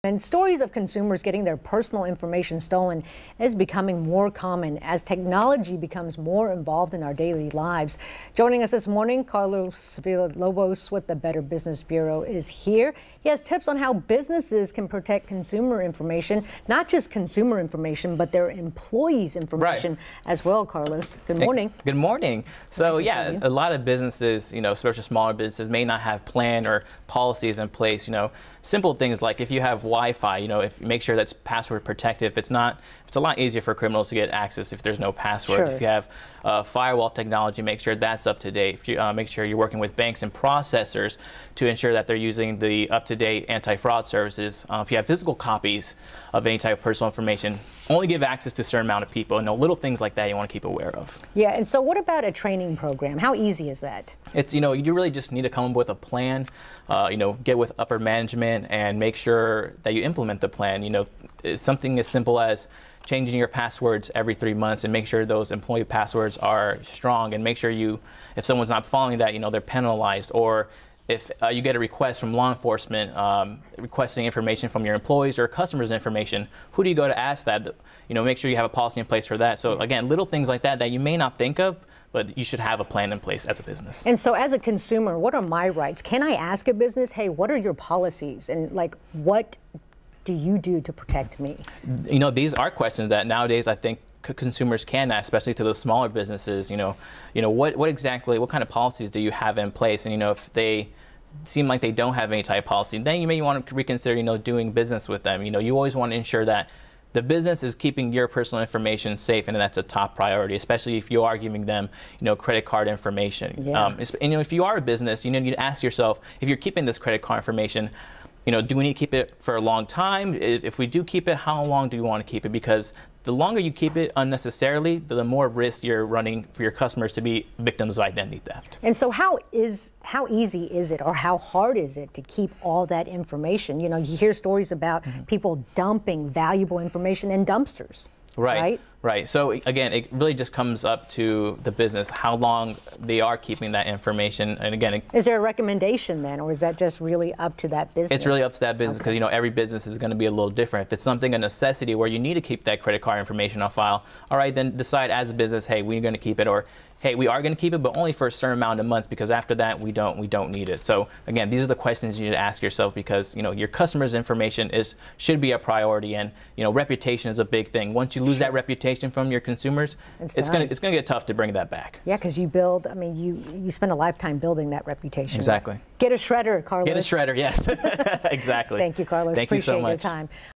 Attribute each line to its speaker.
Speaker 1: And stories of consumers getting their personal information stolen is becoming more common as technology becomes more involved in our daily lives. Joining us this morning, Carlos Villalobos with the Better Business Bureau is here. He has tips on how businesses can protect consumer information, not just consumer information, but their employees' information as well. Carlos, good morning.
Speaker 2: Good morning. So yeah, a lot of businesses, especially smaller businesses, may not have plan or policies in place. Simple things like if you have Wi-Fi, if you make sure that's password protected. If it's not, it's a lot easier for criminals to get access if there's no password.
Speaker 1: Sure.
Speaker 2: If you have firewall technology, make sure that's up to date. If you, make sure you're working with banks and processors to ensure that they're using the up-to-date anti-fraud services. If you have physical copies of any type of personal information, only give access to a certain amount of people. And little things like that you want to keep aware of.
Speaker 1: Yeah, and so what about a training program? How easy is that?
Speaker 2: It's, you really just need to come up with a plan, get with upper management and make sure that you implement the plan. It's something as simple as changing your passwords every 3 months and make sure those employee passwords are strong, and make sure if someone's not following that, they're penalized. Or if you get a request from law enforcement requesting information from your employees or customers' information, who do you go to ask that? Make sure you have a policy in place for that. So again, little things like that you may not think of, but you should have a plan in place as a business.
Speaker 1: And so as a consumer, what are my rights? Can I ask a business, hey, what are your policies? And what do you do to protect me?
Speaker 2: These are questions that nowadays I think consumers can ask, especially to those smaller businesses. What kind of policies do you have in place? And if they seem like they don't have any type of policy, then you may want to reconsider doing business with them. You always want to ensure that the business is keeping your personal information safe, and that's a top priority, especially if you are giving them credit card information.
Speaker 1: Yeah.
Speaker 2: If you are a business, you need to ask yourself, if you're keeping this credit card information, do we need to keep it for a long time? If we do keep it, how long do you want to keep it? Because the longer you keep it unnecessarily, the more risk you're running for your customers to be victims of identity theft.
Speaker 1: And so how easy is it, or how hard is it to keep all that information? You hear stories about people dumping valuable information in dumpsters.
Speaker 2: Right. So again, it really just comes up to the business, how long they are keeping that information. And again,
Speaker 1: is there a recommendation then, or is that just really up to that business?
Speaker 2: It's really up to that business, because every business is going to be a little different. If it's something, a necessity where you need to keep that credit card information on file, all right, then decide as a business, hey, we're going to keep it, or hey, we are going to keep it, but only for a certain amount of months, because after that we don't need it. So again, these are the questions you need to ask yourself, because your customers' information should be a priority, and reputation is a big thing. Once you lose that reputation from your consumers, it's going to get tough to bring that back.
Speaker 1: Yeah, because you build, you spend a lifetime building that reputation.
Speaker 2: Exactly.
Speaker 1: Get a shredder, Carlos.
Speaker 2: Get a shredder, yes. Exactly.
Speaker 1: Thank you, Carlos.
Speaker 2: Thank you so much.
Speaker 1: Appreciate your time.